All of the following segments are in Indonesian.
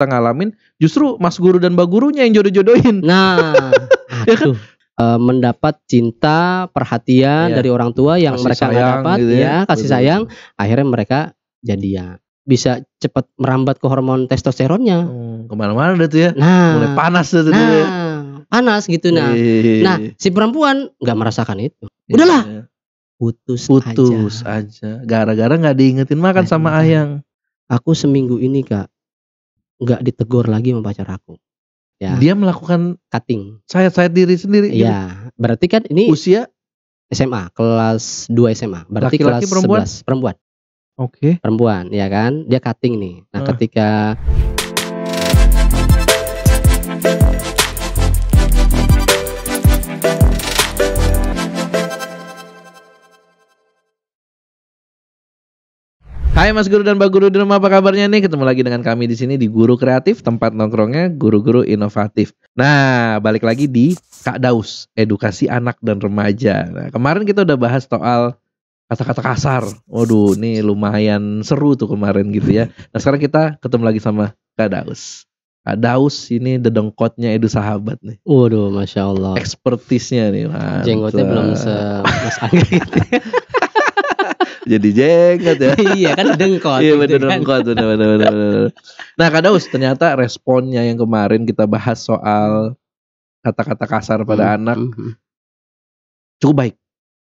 kita ngalamin justru mas guru dan mbak gurunya yang jodoh-jodohin. Nah, Ya kan? Mendapat cinta, perhatian dari orang tua yang Kasih mereka nggak sayang dapat, gitu ya. kasih Betul. sayang, akhirnya mereka jadian bisa cepat merambat ke hormon testosteronnya. Kemana-mana deh tuh ya. Mulai Nah, panas tuh dulu ya. panas gitu. Nah, si perempuan nggak merasakan itu. Udahlah, putus aja. Gara-gara nggak diingetin makan sama ayang. Aku seminggu ini Kak nggak ditegur lagi sama pacar aku. Ya. Dia melakukan cutting, sayat-sayat diri sendiri. Iya, berarti kan ini usia SMA, kelas 2 SMA. Berarti laki-laki kelas perempuan? 11. Perempuan. Oke. Perempuan, ya kan? Dia cutting nih. Nah, ketika Hai Mas Guru dan Mbak Guru di rumah, apa kabarnya nih? Ketemu lagi dengan kami di sini di Guru Kreatif, tempat nongkrongnya guru-guru inovatif. Nah, balik lagi di Kak Daus, edukasi anak dan remaja. Nah, kemarin kita udah bahas soal kata-kata kasar. Waduh, ini lumayan seru tuh kemarin gitu ya. Nah, sekarang kita ketemu lagi sama Kak Daus. Kak Daus ini dedengkotnya Edu Sahabat nih. Waduh, Masya Allah. Expertise-nya nih. Jenggotnya belum Mas Angga gitu. Jadi jenggot ya. Iya kan dengkot. Iya bener dengkot, bener. Nah Kak Daus, ternyata responnya yang kemarin kita bahas soal kata-kata kasar pada anak cukup baik.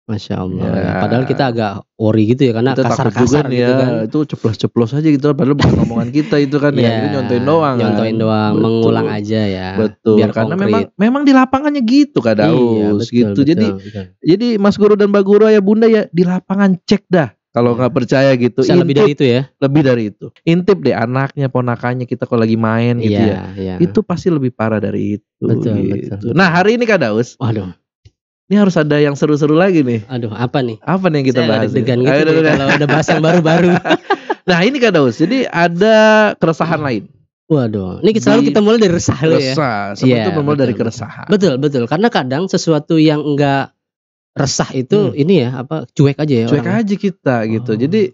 Masya Allah. Ya. Padahal kita agak worry gitu ya, karena kasar-kasar gitu ya, kan. Itu ceplos-ceplos aja gitu, padahal bukan omongan kita itu kan ya. Itu nyontoin doang. Nyontoin doang, mengulang aja ya. Betul. Biar karena memang di lapangannya gitu Kak Daus, betul, gitu. Betul. Jadi Mas Guru dan Mbak Guru, ayah bunda ya, di lapangan cek dah. Kalau nggak percaya gitu, lebih dari itu ya. Lebih dari itu. Intip deh anaknya, ponakannya kita kalau lagi main gitu ya. Itu pasti lebih parah dari itu. Betul. Nah hari ini Kak Daus, waduh, ini harus ada yang seru-seru lagi nih. Aduh, apa nih? Apa nih yang kita bahas? Degan gitu kalau udah bahas yang baru-baru. Nah ini Kak Daus, jadi ada keresahan lain. Waduh, ini selalu kita mulai dari resah ya. Resah, semua itu bermula dari keresahan. Betul. Karena kadang sesuatu yang enggak resah itu ini ya, cuek aja ya. Cuek aja kita gitu. Jadi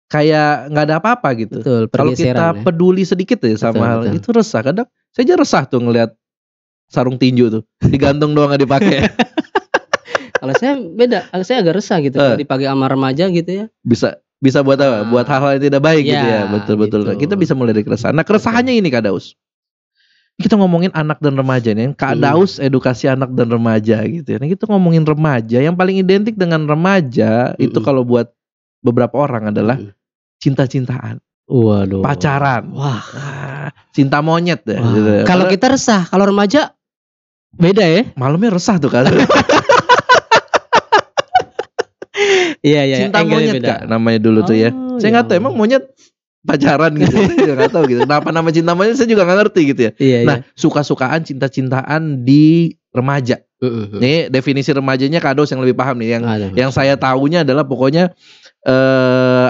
kayak nggak ada apa-apa gitu. Kalau kita peduli sedikit ya sama hal itu resah. Kadang saya aja resah tuh ngelihat sarung tinju tuh digantung doang nggak dipakai. Kalau saya beda, saya agak resah gitu kalau dipakai sama remaja gitu ya. Bisa buat apa? Buat hal-hal yang tidak baik gitu ya. Betul. Gitu. Kita bisa mulai dari keresahan. Nah keresahannya ini Kak Daus. Kita ngomongin anak dan remaja nih. Kak Daus edukasi anak dan remaja gitu ya. Nah kita ngomongin remaja, yang paling identik dengan remaja itu kalau buat beberapa orang adalah cinta-cintaan. Waduh. Pacaran. Wah. Cinta monyet ya. Gitu. Kalau kita resah, kalau remaja beda ya. Malamnya resah tuh kan. Iya. Cinta monyet Kak namanya dulu tuh ya. Saya nggak tahu emang monyet pacaran gitu. Saya juga nggak tahu gitu. Kenapa nama cinta monyet saya juga nggak ngerti gitu ya. Nah suka-sukaan cinta-cintaan di remaja. Nih definisi remajanya Kak Daus yang lebih paham nih. Yang saya tahunya adalah pokoknya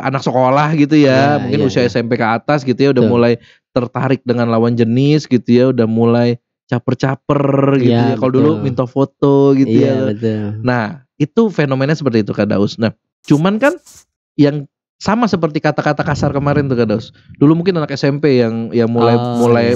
anak sekolah gitu ya. Mungkin usia SMP ke atas gitu ya. Udah mulai tertarik dengan lawan jenis gitu ya. Udah mulai caper-caper gitu ya. Kalau dulu minta foto gitu ya. Betul. Nah itu fenomenanya seperti itu Kak Daus. Nah cuman kan yang sama seperti kata-kata kasar kemarin tuh Kak Daus. Dulu mungkin anak SMP yang mulai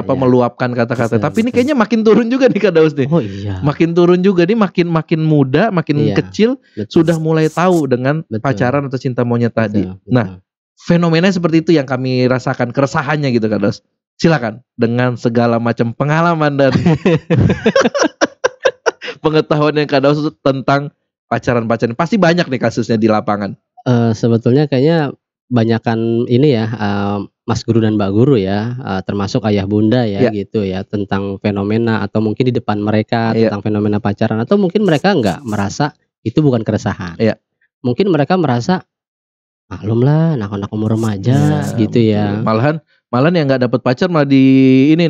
meluapkan kata-kata. Tapi ini kayaknya makin turun juga nih Kak Daus nih. Oh iya. Makin turun juga nih, makin muda, makin kecil sudah mulai tahu dengan pacaran atau cinta monyet tadi. Nah, fenomenanya seperti itu yang kami rasakan, keresahannya gitu Kak Daus. Silakan dengan segala macam pengalaman dan pengetahuan yang Kak Daus tentang pacaran-pacaran. Pasti banyak nih kasusnya di lapangan. Sebetulnya kayaknya banyakan ini ya, Mas Guru dan Mbak Guru ya, termasuk ayah bunda ya gitu ya, tentang fenomena atau mungkin di depan mereka tentang fenomena pacaran, atau mungkin mereka nggak merasa itu bukan keresahan. Mungkin mereka merasa maklum lah anak-anak umur remaja gitu ya. Malahan yang nggak dapat pacar malah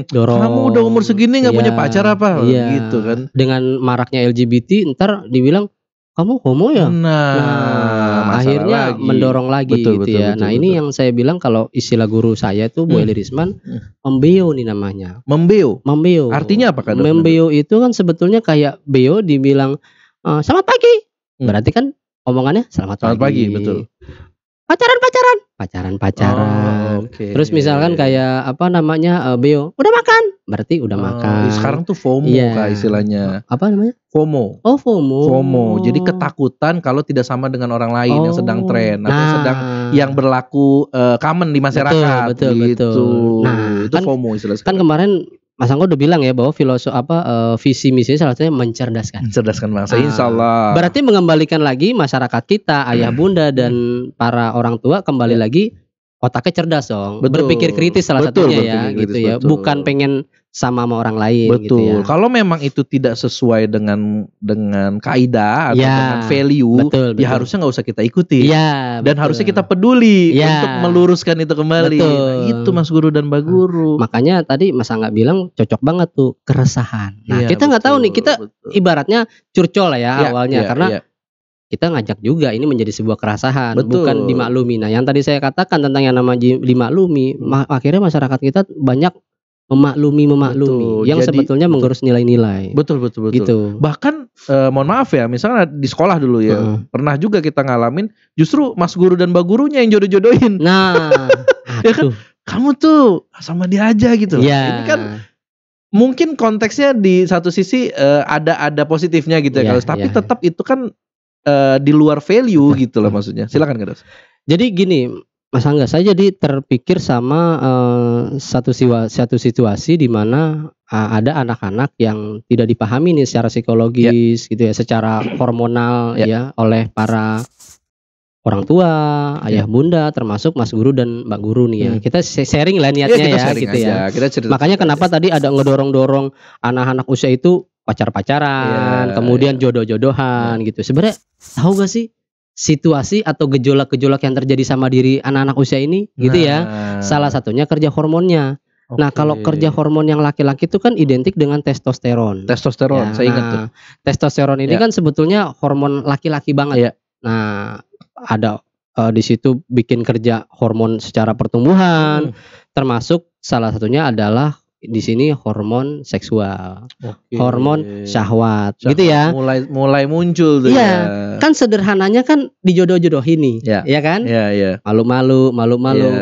dorong. Kamu udah umur segini nggak punya pacar apa? Gitu kan. Dengan maraknya LGBT ntar dibilang kamu homo ya. Nah akhirnya mendorong lagi gitu ya. Nah ini yang saya bilang, kalau istilah guru saya itu Bu Eli Risman, membeo nih namanya. Membeo. Artinya apa kan? Membeo itu kan sebetulnya kayak beo dibilang selamat pagi. Berarti kan omongannya selamat pagi. Betul. Pacaran Terus misalkan kayak apa namanya Beo, udah makan, berarti udah makan. Sekarang tuh FOMO Kak istilahnya. Apa namanya? FOMO. Oh FOMO. Jadi ketakutan kalau tidak sama dengan orang lain yang sedang tren atau sedang yang berlaku common di masyarakat. Betul. Nah, itu kan, FOMO istilahnya. Kan kemarin Mas Angga udah bilang ya bahwa visi misi salah satunya mencerdaskan bangsa, insya Allah. Berarti mengembalikan lagi masyarakat kita, ayah bunda dan para orang tua kembali lagi otaknya cerdas dong. Berpikir kritis salah satunya gitu ya. Bukan pengen sama orang lain. Betul. Gitu ya. Kalau memang itu tidak sesuai dengan kaidah atau dengan value, ya harusnya nggak usah kita ikuti. Dan harusnya kita peduli untuk meluruskan itu kembali. Nah, itu Mas Guru dan Mbak Guru. Makanya tadi Mas Angga bilang cocok banget tuh keresahan. Nah, kita nggak tahu nih, kita ibaratnya curcol lah ya awalnya karena kita ngajak juga ini menjadi sebuah keresahan, bukan dimaklumi. Nah, yang tadi saya katakan tentang yang namanya dimaklumi, akhirnya masyarakat kita banyak memaklumi yang jadi, sebetulnya menggerus nilai-nilai. Betul. Gitu. Bahkan mohon maaf ya, misalnya di sekolah dulu ya, pernah juga kita ngalamin justru Mas Guru dan Mbak Gurunya yang jodoh-jodohin. Nah, ya kan, kamu tuh sama dia aja gitu. Ini kan mungkin konteksnya di satu sisi ada positifnya gitu ya, tapi tetap itu kan di luar value gitu loh maksudnya. Silakan Kak. Jadi gini, Mas Angga, saya jadi terpikir sama satu situasi di mana ada anak-anak yang tidak dipahami nih secara psikologis gitu ya, secara hormonal ya oleh para orang tua, ayah bunda, termasuk Mas Guru dan Mbak Guru nih ya. Kita sharing lah niatnya gitu ya. Makanya kenapa tadi ada ngedorong-dorong anak-anak usia itu pacar-pacaran, kemudian jodoh-jodohan gitu. Sebenarnya tahu gak sih situasi atau gejolak-gejolak yang terjadi sama diri anak-anak usia ini gitu ya. Salah satunya kerja hormonnya. Nah, kalau kerja hormon yang laki-laki itu kan identik dengan testosteron. Testosteron, saya ingat tuh. Testosteron ini kan sebetulnya hormon laki-laki banget. Nah, ada di situ bikin kerja hormon secara pertumbuhan, termasuk salah satunya adalah di sini hormon seksual, hormon syahwat, gitu ya. Mulai muncul tuh kan sederhananya kan dijodoh-jodohin nih, ya kan? Malu-malu,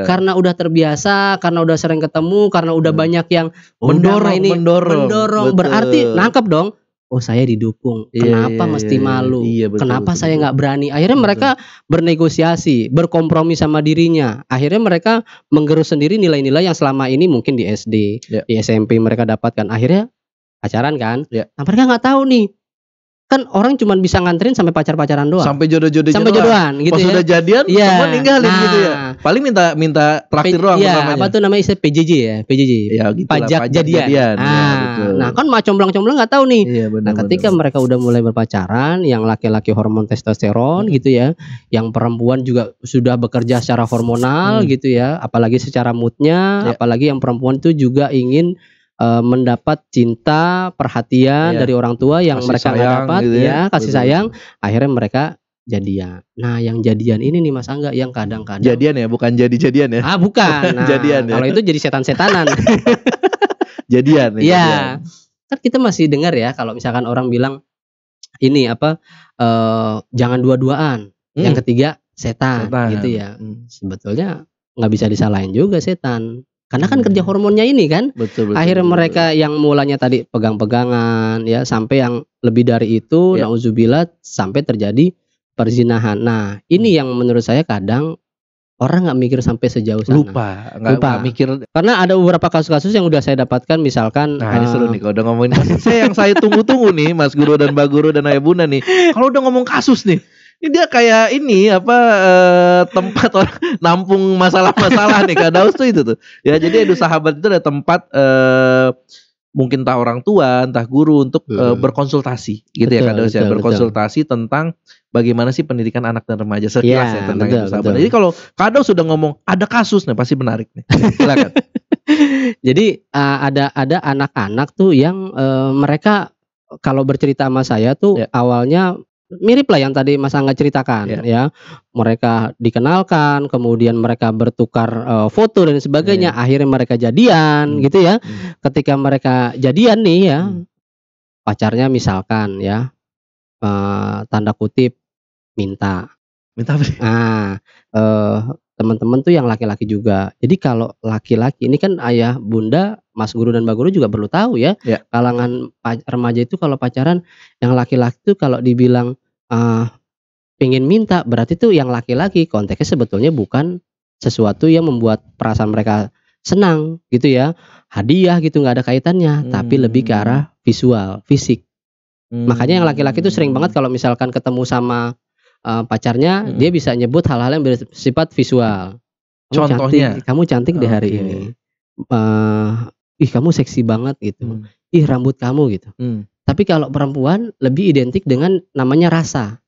karena udah terbiasa, karena udah sering ketemu, karena udah banyak yang mendorong. Berarti nangkep dong. Oh, saya didukung. Kenapa mesti malu? Kenapa saya nggak berani? Akhirnya mereka bernegosiasi, berkompromi sama dirinya. Akhirnya mereka menggerus sendiri nilai-nilai yang selama ini mungkin di SD, di SMP mereka dapatkan. Akhirnya pacaran kan? Nah, mereka nggak tahu nih. Kan orang cuma bisa nganterin sampai pacar-pacaran doang. Sampai jodoh-jodohan gitu. Pas sudah jadian semua ninggalin gitu ya. Paling minta traktir doang namanya. Apa tuh namanya istilah PJJ ya? PJJ. Pajak jadian. Nah, kan comblang-comblang enggak tahu nih. Ketika mereka udah mulai berpacaran, yang laki-laki hormon testosteron gitu ya, yang perempuan juga sudah bekerja secara hormonal gitu ya, apalagi secara moodnya, apalagi yang perempuan tuh juga ingin mendapat cinta, perhatian dari orang tua yang kasih mereka nggak dapat, gitu kasih sayang, akhirnya mereka jadian. Nah, yang jadian ini nih Mas Angga, yang kadang-kadang jadian ya, bukan jadi-jadian ya? Bukan. Nah, jadian ya. Kalau itu jadi setan-setanan. Jadian. Iya. Kan kita masih dengar ya, kalau misalkan orang bilang ini jangan dua-duaan, yang ketiga setan. Gitu ya. Sebetulnya nggak bisa disalahin juga setan. Karena kan kerja hormonnya ini kan, akhirnya mereka yang mulanya tadi pegang-pegangan ya, sampai yang lebih dari itu, nauzubillah, sampai terjadi perzinahan. Nah, ini yang menurut saya kadang orang nggak mikir sampai sejauh sana. Lupa. Mikir. Karena ada beberapa kasus-kasus yang udah saya dapatkan, misalkan. Nah, ini seru nih kalau udah ngomongin kasus. Yang saya tunggu-tunggu nih, Mas Guru dan Mbak Guru dan Ayah Bunda nih. Kalau udah ngomong kasus nih. Ini dia kayak ini tempat orang nampung masalah-masalah nih Kak Daus tuh itu tuh. Ya, jadi Edu Sahabat itu ada tempat mungkin entah orang tua, entah guru untuk berkonsultasi gitu ya Kak Daus ya, berkonsultasi tentang bagaimana sih pendidikan anak dan remaja sekilas ya tentang Edu Sahabat. Jadi kalau Kak Daus sudah ngomong ada kasus nih pasti menarik nih. Silakan. Jadi ada anak-anak tuh yang mereka kalau bercerita sama saya tuh awalnya mirip lah yang tadi Mas Angga ceritakan ya. Mereka dikenalkan, kemudian mereka bertukar foto dan sebagainya, akhirnya mereka jadian gitu ya. Ketika mereka jadian nih ya, pacarnya misalkan ya tanda kutip minta apa sih? teman-teman tuh yang laki-laki juga. Jadi kalau laki-laki ini kan ayah, bunda, mas guru dan mbak guru juga perlu tahu ya. Kalangan remaja itu kalau pacaran yang laki-laki tuh kalau dibilang pengen minta, berarti tuh yang laki-laki konteksnya sebetulnya bukan sesuatu yang membuat perasaan mereka senang gitu ya. Hadiah gitu nggak ada kaitannya, tapi lebih ke arah visual, fisik. Makanya yang laki-laki tuh sering banget kalau misalkan ketemu sama pacarnya, dia bisa nyebut hal-hal yang bersifat visual. Contohnya, kamu cantik deh hari ini. Ih kamu seksi banget gitu. Ih rambut kamu gitu. Tapi kalau perempuan lebih identik dengan namanya rasa.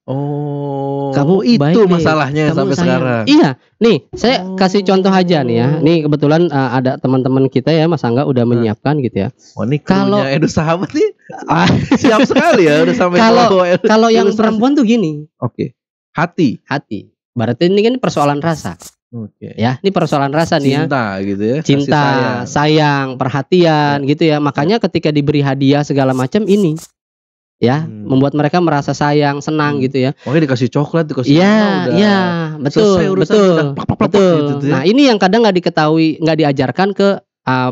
Kamu itu masalahnya sampai sekarang. Iya, nih saya kasih contoh aja nih ya. Nih kebetulan ada teman-teman kita ya, Mas Angga udah menyiapkan gitu ya. Nih kalau Edu sahabat nih siap sekali ya udah sampai kalau yang perempuan tuh gini. Hati. Berarti ini kan persoalan rasa. Ya, ini persoalan rasa nih ya. Cinta gitu ya. Cinta, sayang, perhatian gitu ya. Makanya ketika diberi hadiah segala macam ini ya, membuat mereka merasa sayang, senang gitu ya. Dikasih coklat, dikasih betul. Gitu, nah, ini yang kadang nggak diketahui, nggak diajarkan ke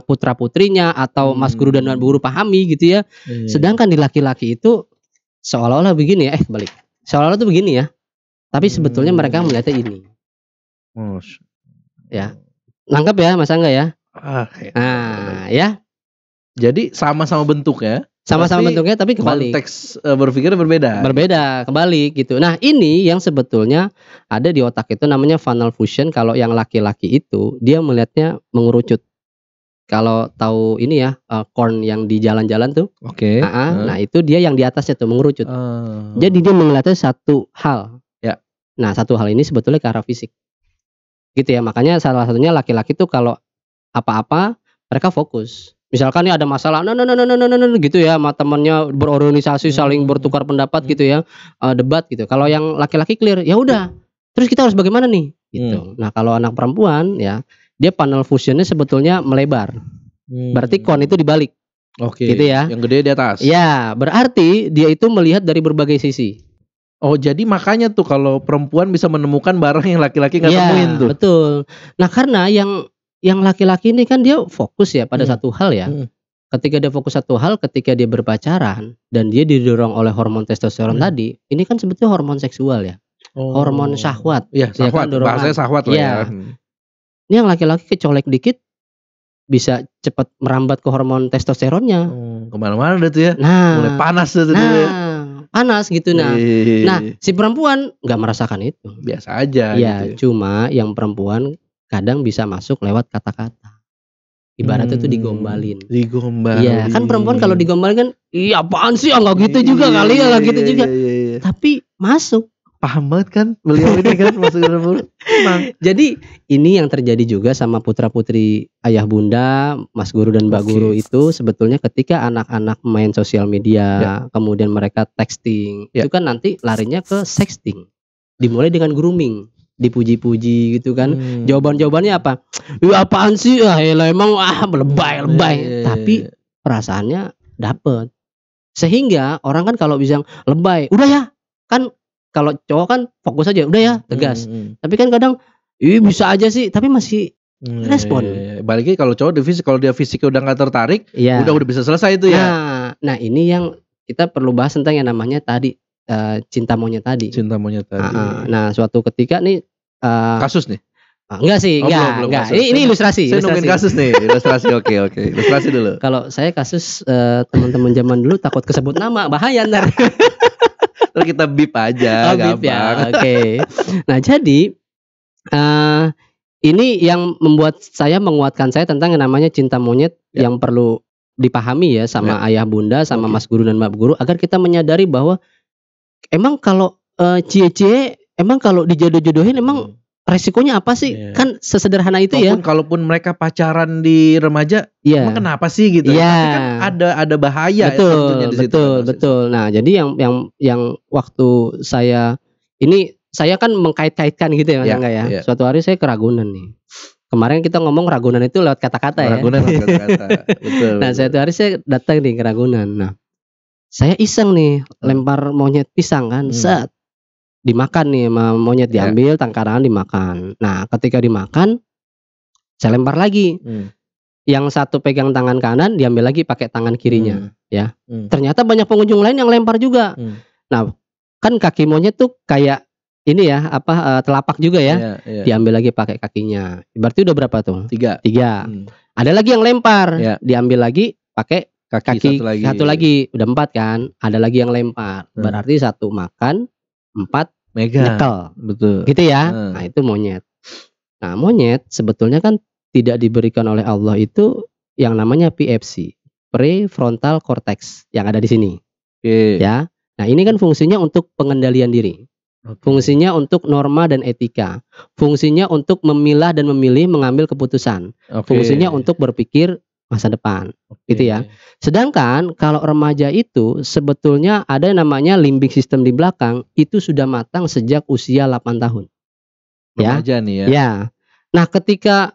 putra-putrinya atau mas guru dan guru pahami gitu ya. Sedangkan di laki-laki itu seolah-olah begini ya, kebalik. Seolah-olah tuh begini ya. Tapi sebetulnya mereka melihatnya ini. Ya. Nangkep ya Mas Angga ya? Ya. Jadi sama-sama bentuknya. Sama-sama bentuknya tapi kebalik. Konteks berpikirnya berbeda. Berbeda, kebalik gitu. Nah, ini yang sebetulnya ada di otak itu namanya funnel fusion. Kalau yang laki-laki itu dia melihatnya mengerucut. Kalau tahu ini ya, corn yang di jalan-jalan tuh. Nah, itu dia yang di atasnya tuh mengerucut. Jadi dia melihatnya satu hal. Nah, satu hal ini sebetulnya ke arah fisik. Gitu ya. Makanya salah satunya laki-laki tuh kalau apa-apa mereka fokus. Misalkan nih ada masalah gitu ya, sama temannya berorganisasi saling bertukar pendapat gitu ya, debat gitu. Kalau yang laki-laki clear, ya udah. Terus kita harus bagaimana nih? Gitu. Nah, kalau anak perempuan ya, dia panel fusionnya sebetulnya melebar. Berarti kon itu dibalik. Gitu ya. Yang gede di atas. Ya, berarti dia itu melihat dari berbagai sisi. Jadi makanya tuh kalau perempuan bisa menemukan barang yang laki-laki nggak temuin tuh. Betul. Nah, karena yang laki-laki ini kan dia fokus ya pada satu hal ya. Ketika dia fokus satu hal, ketika dia berpacaran dan dia didorong oleh hormon testosteron tadi, ini kan sebetulnya hormon seksual ya. Hormon syahwat. Iya, syahwat. Ya kan, bahasanya syahwat lah ya. Ini yang laki-laki kecolek dikit bisa cepat merambat ke hormon testosteronnya. Kemana-mana tuh ya. Mulai panas tuh. Panas gitu. Nah si perempuan nggak merasakan itu. Biasa aja. Ya, gitu. Cuma yang perempuan kadang bisa masuk lewat kata-kata. Ibaratnya tuh digombalin. Iya, kan perempuan kalau digombalin kan, iya apaan sih? Enggak gitu juga kali ya, gitu juga. Tapi masuk. Paham banget kan beliau ini kan masuk ke dapur. Jadi ini yang terjadi juga sama putra-putri ayah bunda, mas guru dan mbak guru itu sebetulnya ketika anak-anak main sosial media, kemudian mereka texting, itu kan nanti larinya ke sexting. Dimulai dengan grooming, dipuji-puji gitu kan. Jawaban-jawabannya apa? Apaan sih? Emang lebay. Tapi perasaannya dapet. Sehingga orang kan kalau bisa lebay, udah ya, kan kalau cowok kan fokus aja, udah ya, tegas. Tapi kan kadang, bisa aja sih, tapi masih respon. Balik lagi kalau cowok kalau dia fisiknya udah nggak tertarik, udah bisa selesai itu ya. Nah ini yang kita perlu bahas tentang yang namanya tadi cinta monyet tadi. Nah suatu ketika nih kasus nih. Enggak sih, enggak. Ini ilustrasi. Saya nungguin kasus nih, ilustrasi. Oke. Ilustrasi dulu. Kalau saya kasus teman-teman zaman dulu takut kesebut nama, bahaya ntar. Terus kita bip aja, gampang. Ya, oke. Nah jadi ini yang membuat saya menguatkan saya tentang yang namanya cinta monyet yang perlu dipahami ya sama ayah bunda, sama mas guru dan mbak guru, agar kita menyadari bahwa emang kalau cie-cie, emang kalau dijodoh-jodohin emang resikonya apa sih? Kan sesederhana itu ya. Kalaupun mereka pacaran di remaja, emang kenapa sih gitu? Tapi kan ada bahaya. Betul. Nah, jadi yang waktu saya kan mengkait-kaitkan gitu ya Mas Angga ya. Suatu hari saya ke Ragunan nih. Kemarin kita ngomong Ragunan itu lewat kata-kata ya. Ragunan lewat kata-kata. Betul. Nah, suatu hari saya datang nih ke Ragunan. Nah, saya iseng nih lempar monyet pisang kan. Set. dimakan nih sama monyet, diambil tangkaran dimakan. Nah, ketika dimakan saya lempar lagi. Yang satu pegang tangan kanan, diambil lagi pakai tangan kirinya, ya. Ternyata banyak pengunjung lain yang lempar juga. Nah, kan kaki monyet tuh kayak ini ya, telapak juga ya. Diambil lagi pakai kakinya. Berarti udah berapa tuh? 3. Ada lagi yang lempar, diambil lagi pakai kaki satu lagi. Udah 4 kan? Ada lagi yang lempar. Berarti 1 makan, 4 nyekel. Betul. Gitu ya. Nah, itu monyet. Nah, monyet sebetulnya kan tidak diberikan oleh Allah itu yang namanya PFC, prefrontal cortex, yang ada di sini. Ya. Nah, ini kan fungsinya untuk pengendalian diri. Fungsinya untuk norma dan etika. Fungsinya untuk memilah dan memilih mengambil keputusan. Fungsinya untuk berpikir masa depan. Gitu ya. Sedangkan kalau remaja itu sebetulnya ada yang namanya limbic system di belakang, itu sudah matang sejak usia 8 tahun. Remaja nih ya. Ya. Nah, ketika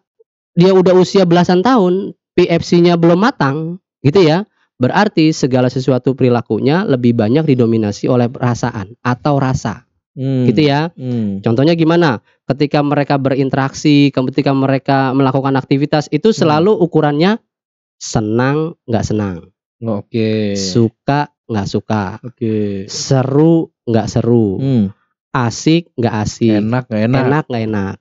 dia udah usia belasan tahun, PFC-nya belum matang, gitu ya. Berarti segala sesuatu perilakunya lebih banyak didominasi oleh perasaan atau rasa. Gitu ya. Contohnya gimana? Ketika mereka berinteraksi, ketika mereka melakukan aktivitas, itu selalu ukurannya senang nggak senang. Suka nggak suka. Seru nggak seru. Asik nggak asik. Enak nggak enak.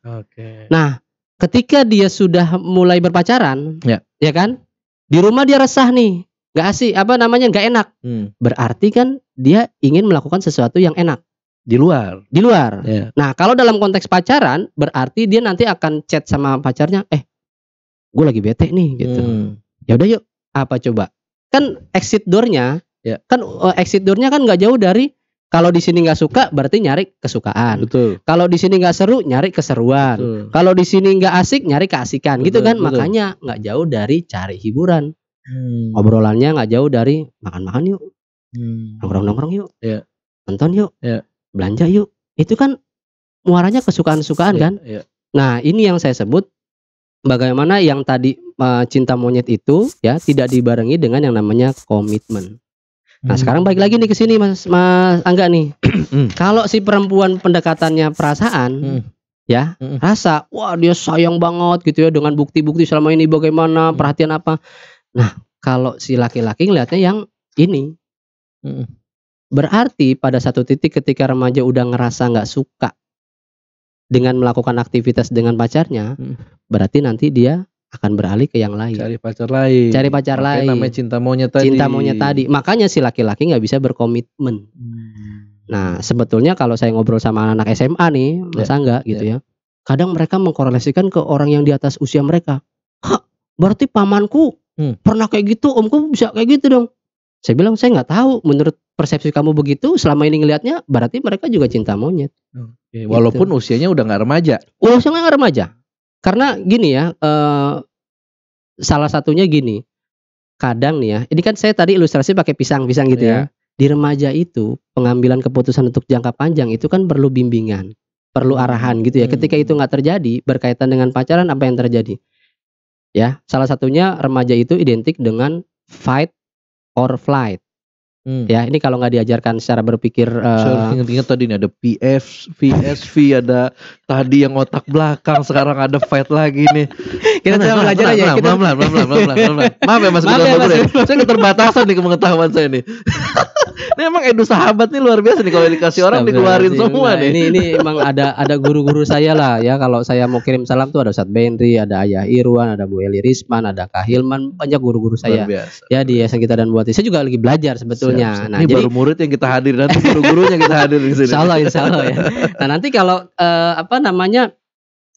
Nah, ketika dia sudah mulai berpacaran, ya kan? Di rumah dia resah nih, nggak asik, nggak enak. Berarti kan dia ingin melakukan sesuatu yang enak di luar. Nah, kalau dalam konteks pacaran, berarti dia nanti akan chat sama pacarnya, gue lagi bete nih, gitu. Ya udah yuk, apa coba? Kan exit door-nya, exit door-nya kan nggak jauh dari. Kalau di sini nggak suka, berarti nyari kesukaan. Kalau di sini nggak seru, nyari keseruan. Kalau di sini nggak asik, nyari keasikan. Gitu kan? Makanya nggak jauh dari cari hiburan. Obrolannya nggak jauh dari makan-makan yuk, nongkrong-nongkrong yuk, nonton yuk, belanja yuk. Itu kan muaranya kesukaan-kesukaan kan? Nah, ini yang saya sebut bagaimana yang tadi cinta monyet itu ya tidak dibarengi dengan yang namanya komitmen. Nah, sekarang balik lagi nih ke sini Mas Angga nih. Kalau si perempuan pendekatannya perasaan, ya, rasa, wah dia sayang banget gitu ya dengan bukti-bukti selama ini bagaimana, perhatian apa. Nah, kalau si laki-laki ngeliatnya yang ini. Berarti pada satu titik ketika remaja udah ngerasa nggak suka dengan melakukan aktivitas dengan pacarnya, berarti nanti dia akan beralih ke yang lain. Cari pacar lain. Namanya cinta monyet tadi. Makanya si laki-laki nggak bisa berkomitmen. Nah, sebetulnya kalau saya ngobrol sama anak SMA nih, Mas Angga gitu ya. Kadang mereka mengkorelasikan ke orang yang di atas usia mereka. Berarti pamanku pernah kayak gitu, omku bisa kayak gitu dong. Saya bilang saya nggak tahu. Menurut persepsi kamu begitu, selama ini ngelihatnya, berarti mereka juga cinta monyet. Walaupun usianya udah nggak remaja. Usianya nggak remaja. Karena gini ya, salah satunya gini, kadang nih ya, ini kan saya tadi ilustrasi pakai pisang gitu ya. Di remaja itu pengambilan keputusan untuk jangka panjang itu kan perlu bimbingan, perlu arahan gitu ya. Ketika itu nggak terjadi, berkaitan dengan pacaran apa yang terjadi? Ya, salah satunya remaja itu identik dengan fight or flight. Ya, ini kalau nggak diajarkan secara berpikir. Saya ingat tadi nih ada VSV, ada tadi yang otak belakang, sekarang ada fight lagi nih. Kita coba belajar aja. Pelan-pelan. Maaf ya Mas. Saya keterbatasan nih pengetahuan saya nih. Ini emang Edu Sahabat nih luar biasa nih, kalau dikasih orang dikeluarin semua nih. Ini emang ada guru-guru saya lah ya. Kalau saya mau kirim salam tuh ada Ustadz Benri, ada Ayah Irwan, ada Bu Eli Risman, ada Kak Hilman, banyak guru-guru saya. Ya di Yayasan Kita dan Buati. Saya juga lagi belajar sebetulnya. Nah, ini jadi, baru murid yang kita hadir, nanti guru-gurunya kita hadir di sini. Insya Allah ya. Nah, nanti kalau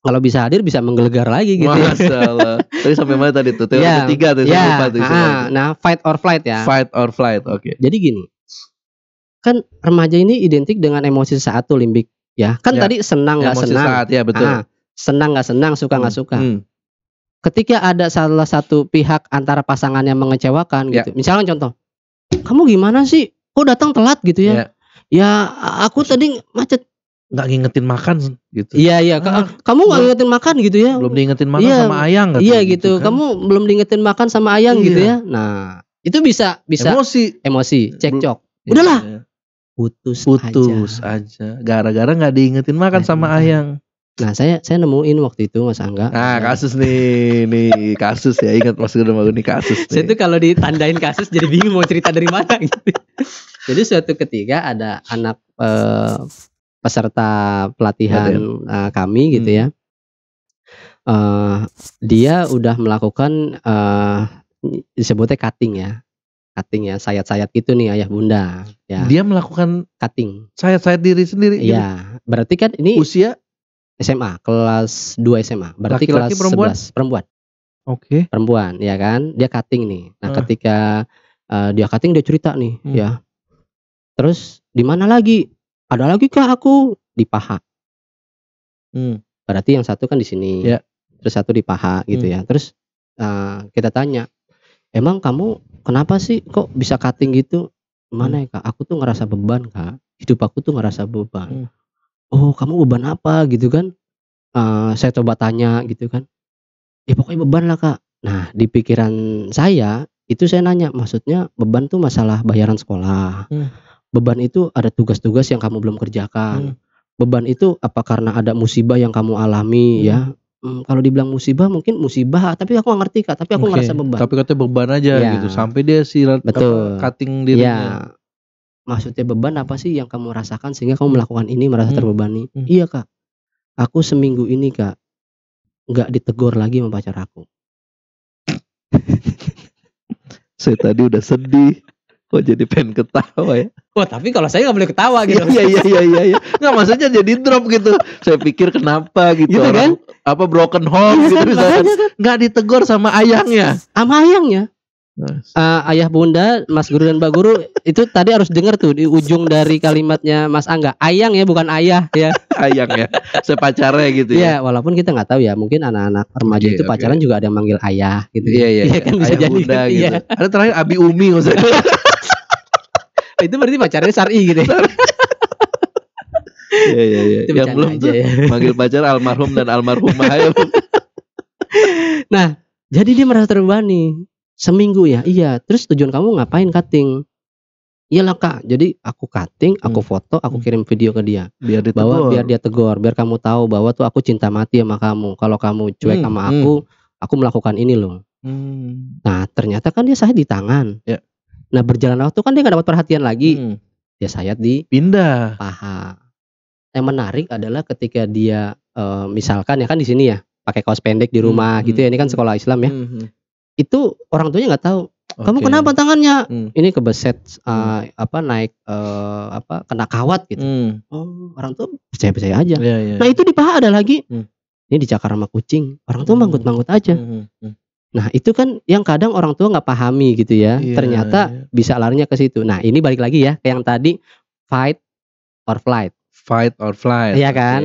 kalau bisa hadir bisa menggelegar lagi gitu. Masalah. Tadi sampai mana tadi tuh? Teori ketiga tuh. Nah, fight or flight ya. Fight or flight, oke. Jadi gini. Kan remaja ini identik dengan emosi sesaat tuh limbik ya. Kan tadi senang nggak senang. Emosi saat ya, betul. Senang nggak senang, suka nggak suka. Ketika ada salah satu pihak antara pasangan yang mengecewakan gitu. Misalnya contoh, kamu gimana sih? Kok datang telat gitu ya? Ya aku tadi macet. Nggak ngingetin makan gitu. Iya. Kamu nggak ngingetin makan gitu ya? Belum diingetin makan sama ayang. Iya gitu. Kan? Kamu belum diingetin makan sama ayang gitu ya? Nah itu bisa emosi, cekcok. Udahlah. putus aja. Gara-gara nggak diingetin makan sama ayang. Nah saya nemuin waktu itu Mas Angga. Nah kasus nih kasus ya, ingat Mas Guru ini kasus. Saya tuh kalau ditandain kasus jadi bingung mau cerita dari mana gitu. Jadi suatu ketika ada anak peserta pelatihan kami gitu ya. Dia udah melakukan disebutnya cutting ya, sayat-sayat gitu nih ayah bunda. Ya. Dia melakukan cutting, sayat-sayat diri sendiri. Iya, berarti kan ini usia SMA, kelas 2 SMA. Berarti laki-laki, kelas 11 perempuan. Oke. Perempuan, ya kan? Dia cutting nih. Nah, ketika dia cutting dia cerita nih, ya. Terus di mana lagi? Ada lagi kah aku di paha? Berarti yang satu kan di sini. Ya. Terus satu di paha gitu ya. Terus kita tanya, "Emang kamu kenapa sih kok bisa cutting gitu?" "Mana ya, Kak? Aku tuh ngerasa beban, Kak. Hidup aku tuh ngerasa beban." "Oh, kamu beban apa?" gitu kan. Saya coba tanya gitu kan. "Ya pokoknya beban lah, Kak." Nah, di pikiran saya itu saya nanya, maksudnya beban tuh masalah bayaran sekolah. Beban itu ada tugas-tugas yang kamu belum kerjakan. Beban itu apa karena ada musibah yang kamu alami ya. Kalau dibilang musibah mungkin musibah, tapi aku gak ngerti Kak, tapi aku ngerasa beban. Tapi katanya beban aja gitu, sampai dia cutting dirinya. Ya. Maksudnya beban apa sih yang kamu rasakan sehingga kamu melakukan ini merasa terbebani? Iya Kak, aku seminggu ini Kak gak ditegur lagi sama pacar aku. Saya tadi udah sedih, kok jadi pengen ketawa ya. Wah tapi kalau saya gak boleh ketawa gitu. Iya. Nggak, maksudnya jadi drop gitu. Saya pikir kenapa gitu orang, kan? Apa broken home gitu misalkan. Nggak ditegur sama ayangnya. Sama ayangnya. Ayah bunda, Mas Guru dan Mbak Guru itu tadi harus dengar tuh di ujung dari kalimatnya Mas Angga. Ayang ya, bukan ayah ya. Ayang ya, sepacarnya gitu ya. Ya walaupun kita nggak tahu ya, mungkin anak-anak remaja itu pacaran juga ada yang manggil ayah gitu. Iya kan bisa ayah jadi bunda gitu. Iya. Ada terakhir Abi Umi maksudnya. Itu berarti pacarnya Sari gitu ya. Iya. Yang belum tuh manggil pacar almarhum dan almarhumah. Nah, jadi dia merasa terbebani. Seminggu ya, iya. Terus tujuan kamu ngapain cutting? Iyalah Kak, jadi aku cutting, aku foto, aku kirim video ke dia. Biar dia tegur, biar kamu tahu bahwa tuh aku cinta mati sama kamu. Kalau kamu cuek sama aku melakukan ini loh. Nah ternyata kan dia sayat di tangan. Ya. Nah berjalan waktu kan dia gak dapat perhatian lagi. Dia sayat di pindah paha. Yang menarik adalah ketika dia misalkan ya kan di sini ya pakai kaos pendek di rumah gitu ya, ini kan sekolah Islam ya. Itu orang tuanya nggak tahu. Kamu kenapa tangannya? Ini kebeset naik kena kawat gitu. Oh, orang tua percaya aja. Yeah. Nah, itu di paha ada lagi. Ini dicakar sama kucing. Orang tua manggut-manggut aja. Nah, itu kan yang kadang orang tua nggak pahami gitu ya. Ternyata bisa larinya ke situ. Nah, ini balik lagi ya ke yang tadi fight or flight. Fight or flight. Iya kan?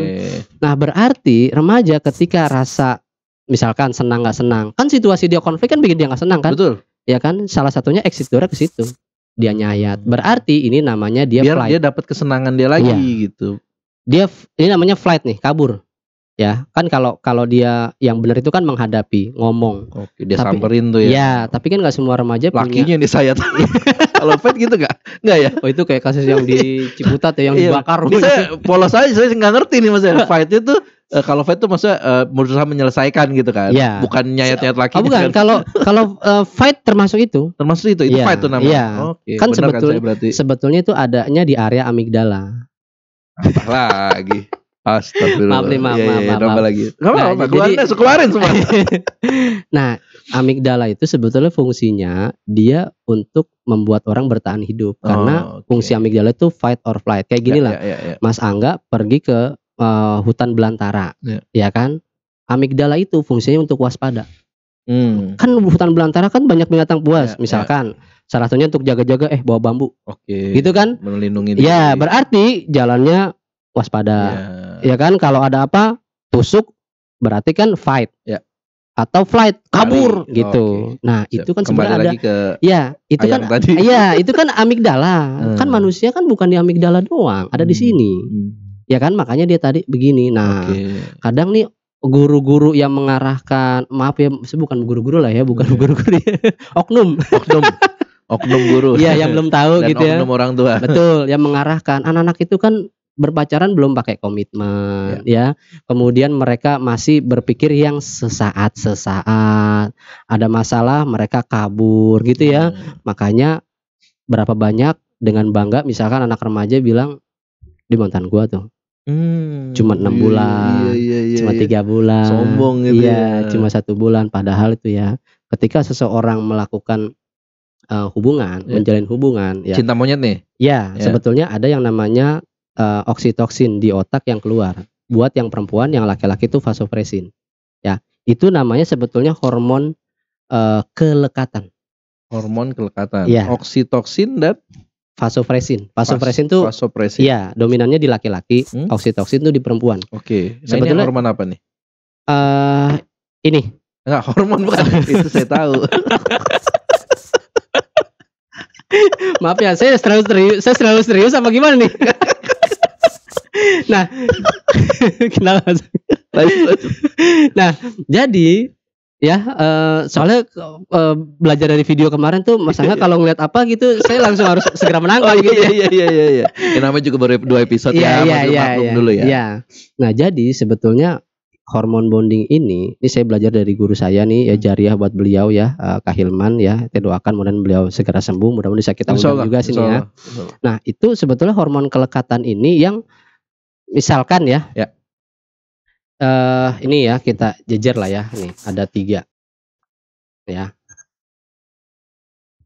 Nah, berarti remaja ketika rasa misalkan senang nggak senang, kan situasi dia konflik kan bikin dia nggak senang kan? Betul. Ya kan, salah satunya exit door ke situ. Dia nyayat. Berarti ini namanya dia biar flight. Dia dapat kesenangan dia lagi gitu. Dia ini namanya flight nih, kabur. Ya, kan kalau dia yang benar itu kan menghadapi, ngomong. Oke, dia samperin tuh ya. Ya, tapi kan nggak semua remaja lakinya punya disayat. Kalau fight gitu nggak ya? Oh itu kayak kasus yang di Ciputat ya, yang dibakar. Saya polos aja, saya nggak ngerti nih maksudnya fight itu. Kalau fight itu maksudnya berusaha menyelesaikan gitu kan, bukan nyayat-nyayat laki. Oh bukan, kan? kalau fight termasuk itu. Termasuk itu fight tuh namanya. Oke, kan sebetulnya itu adanya di area amigdala. Apa lagi? Astagfirullah. Maaf. Nambah lagi. Nggak keluarin semua. Nah, amigdala itu sebetulnya fungsinya dia untuk membuat orang bertahan hidup. Karena fungsi amigdala itu fight or flight. Kayak gini lah. Mas Angga pergi ke hutan belantara, ya kan? Amigdala itu fungsinya untuk waspada. Kan hutan belantara kan banyak binatang buas, misalkan salah satunya untuk jaga-jaga, bawa bambu, gitu kan? Melindungi. Ya, berarti jalannya waspada, ya kan? Kalau ada apa, tusuk, berarti kan fight, atau flight, kabur, gitu. Nah, itu kan sebenarnya ada, itu kan amigdala. Kan manusia kan bukan di amigdala doang, ada di sini. Ya kan, makanya dia tadi begini. Nah, kadang nih guru-guru yang mengarahkan, maaf ya, saya bukan guru-guru lah ya, bukan guru-guru ya. Oknum Oknum guru. Iya, yang belum tahu dan gitu ya. Oknum orang tua. Betul, yang mengarahkan anak-anak itu kan berpacaran belum pakai komitmen ya. Kemudian mereka masih berpikir yang sesaat, ada masalah mereka kabur gitu ya. Makanya berapa banyak dengan bangga misalkan anak remaja bilang di mantan gua tuh cuma 6 bulan, cuma 3 bulan, sombong gitu ya. Cuma 1 bulan. Padahal itu ya, ketika seseorang melakukan hubungan, menjalin hubungan ya, cinta monyet nih ya. Sebetulnya ada yang namanya oksitoksin di otak yang keluar. Buat yang perempuan, yang laki-laki itu vasopresin ya. Itu namanya sebetulnya hormon kelekatan. Hormon kelekatan. Ya. Oksitoksin dan vasopresin. Vasopresin tuh iya, dominannya di laki-laki, oksitoksin tuh di perempuan. Oke. Nah, sebetulnya ini hormon apa nih? Ini. Enggak, hormon bukan. Itu saya tahu. Maaf ya, saya selalu serius sama gimana nih? Nah, kenapa? Nah, jadi ya soalnya belajar dari video kemarin tuh Mas Angga kalau ngeliat apa gitu saya langsung harus segera menangkap gitu. Iya. Namanya juga baru 2 episode maklum dulu ya. Iya. Nah, jadi sebetulnya hormon bonding ini saya belajar dari guru saya nih ya, jariah buat beliau ya, Kak Hilman ya. Kita doakan mudah-mudahan beliau segera sembuh, mudah-mudahan bisa kita undang juga sini ya. Nah, itu sebetulnya hormon kelekatan ini yang misalkan ya. Ini ya kita jejer lah ya, nih ada 3 ya.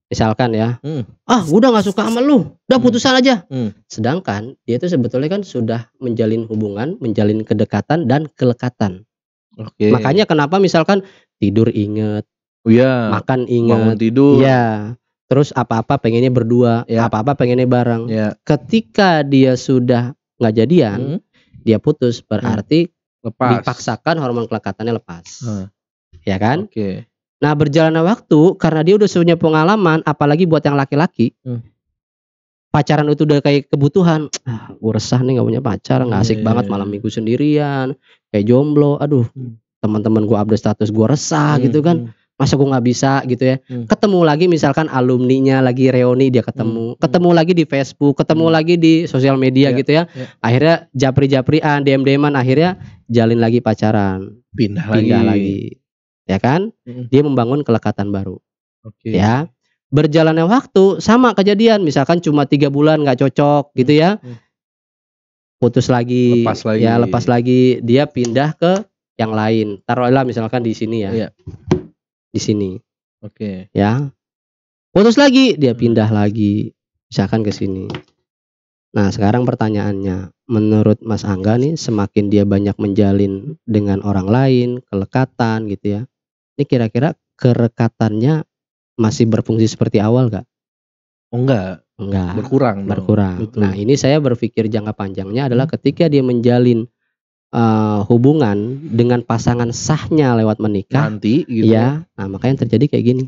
Misalkan ya, gue udah gak suka sama lu, udah putusan aja. Sedangkan dia itu sebetulnya kan sudah menjalin hubungan, menjalin kedekatan dan kelekatan. Makanya kenapa misalkan tidur inget, makan inget, tidur, terus apa-apa pengennya berdua, apa-apa pengennya bareng. Ketika dia sudah gak jadian, dia putus, berarti dipaksakan hormon kelekatannya lepas. Ya kan? Nah, berjalannya waktu karena dia udah punya pengalaman, apalagi buat yang laki-laki, pacaran itu udah kayak kebutuhan. Gue resah nih gak punya pacar, gak asik banget malam minggu sendirian, kayak jomblo. Aduh, teman-teman gue update status gue resah gitu kan. Masa gue gak bisa gitu ya. Ketemu lagi misalkan alumninya lagi reuni, dia ketemu lagi di Facebook, ketemu lagi di sosial media gitu ya. Akhirnya japri-japrian, DM-DMan, akhirnya jalin lagi pacaran, pindah lagi. Ya kan? Dia membangun kelekatan baru. Ya. Berjalannya waktu sama kejadian, misalkan cuma 3 bulan gak cocok gitu ya. Putus lagi, lepas lagi, dia pindah ke yang lain. Taruhlah misalkan di sini ya. Di sini. Ya. Putus lagi, dia pindah lagi misalkan ke sini. Nah, sekarang pertanyaannya, menurut Mas Angga nih, semakin dia banyak menjalin dengan orang lain, kelekatan gitu ya. Ini kira-kira kerekatannya masih berfungsi seperti awal gak? Enggak. Berkurang. Nah, ini saya berpikir jangka panjangnya adalah ketika dia menjalin hubungan dengan pasangan sahnya lewat menikah nanti gitu ya. Nah, makanya yang terjadi kayak gini.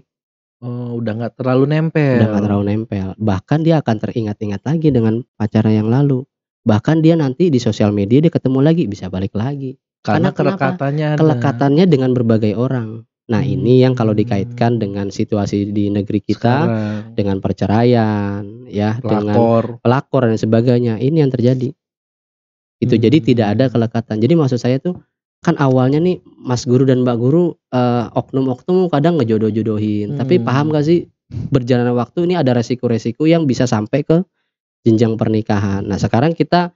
Udah gak terlalu nempel. Bahkan dia akan teringat-ingat lagi dengan pacarnya yang lalu. Bahkan dia nanti di sosial media dia ketemu lagi, bisa balik lagi. Karena kelekatannya dengan berbagai orang. Nah, ini yang kalau dikaitkan dengan situasi di negeri kita sekarang, dengan perceraian ya, dengan pelakor dan sebagainya, ini yang terjadi. Itu jadi tidak ada kelekatan. Jadi maksud saya tuh kan awalnya nih Mas Guru dan Mbak Guru oknum-oknum kadang ngejodoh-jodohin. Tapi paham gak sih berjalannya waktu ini ada resiko-resiko yang bisa sampai ke jenjang pernikahan. Nah, sekarang kita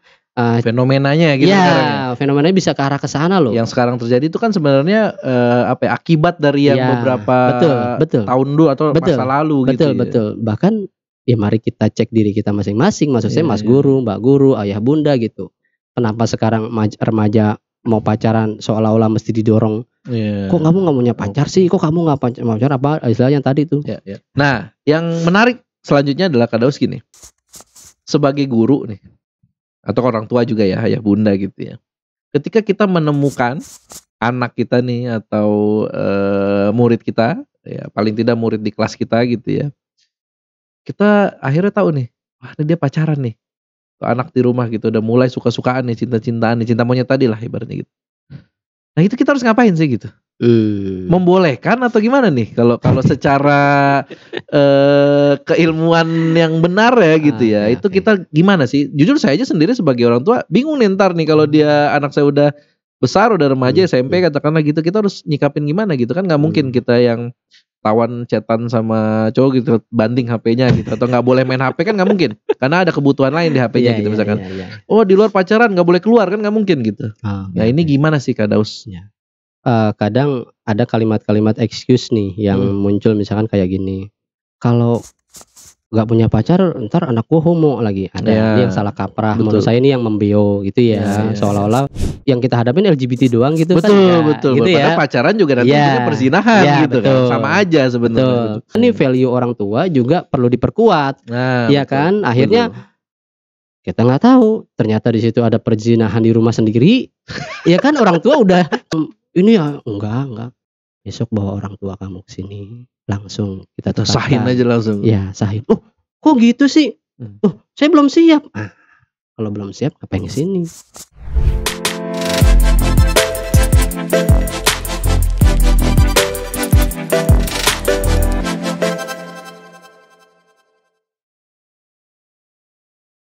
fenomenanya gitu ya, fenomenanya bisa ke arah ke sana loh. Yang sekarang terjadi itu kan sebenarnya akibat dari yang beberapa tahun dulu atau masa lalu gitu. Betul. Bahkan ya mari kita cek diri kita masing-masing. Maksud saya Mas Guru, Mbak Guru, ayah bunda gitu. Kenapa sekarang remaja mau pacaran seolah-olah mesti didorong? Kok kamu nggak punya pacar sih? Kok kamu nggak pacar apa istilahnya tadi tuh? Nah, yang menarik selanjutnya adalah Kak Daus gini. Sebagai guru nih, atau orang tua juga ya, ayah bunda gitu ya. Ketika kita menemukan anak kita nih atau murid kita, ya paling tidak murid di kelas kita gitu ya. Kita akhirnya tahu nih, wah ini dia pacaran nih. Anak di rumah gitu udah mulai suka-sukaan nih, cinta-cintaan nih, cinta monyet tadi lah ibaratnya gitu. Nah, itu kita harus ngapain sih gitu? Membolehkan atau gimana nih kalau secara keilmuan yang benar ya gitu ya. Itu kita gimana sih? Jujur saya aja sendiri sebagai orang tua bingung nih ntar nih kalau dia anak saya udah besar, udah remaja, SMP katakanlah gitu, kita harus nyikapin gimana gitu kan, nggak mungkin kita yang tawan chatan sama cowok gitu banding HP-nya gitu, atau nggak boleh main HP kan nggak mungkin karena ada kebutuhan lain di HP-nya gitu misalkan. Oh di luar pacaran nggak boleh keluar kan nggak mungkin gitu. Nah ini gimana sih Kak Daus? Kadang ada kalimat-kalimat excuse nih yang muncul misalkan kayak gini, kalau nggak punya pacar ntar anak gua homo lagi, ada ini yang salah kaprah. Menurut saya ini yang membeo gitu ya, seolah-olah yang kita hadapin LGBT doang gitu. Betul gitu ya. Pacaran juga nanti perzinahan gitu kan, sama aja sebenarnya. Ini value orang tua juga perlu diperkuat, kan akhirnya kita nggak tahu ternyata di situ ada perzinahan di rumah sendiri. Ya kan orang tua udah ini ya enggak besok bawa orang tua kamu ke sini langsung kita sahin aja langsung. Ya sahin. Oh kok gitu sih? Saya belum siap. Kalau belum siap ngapain ke sini?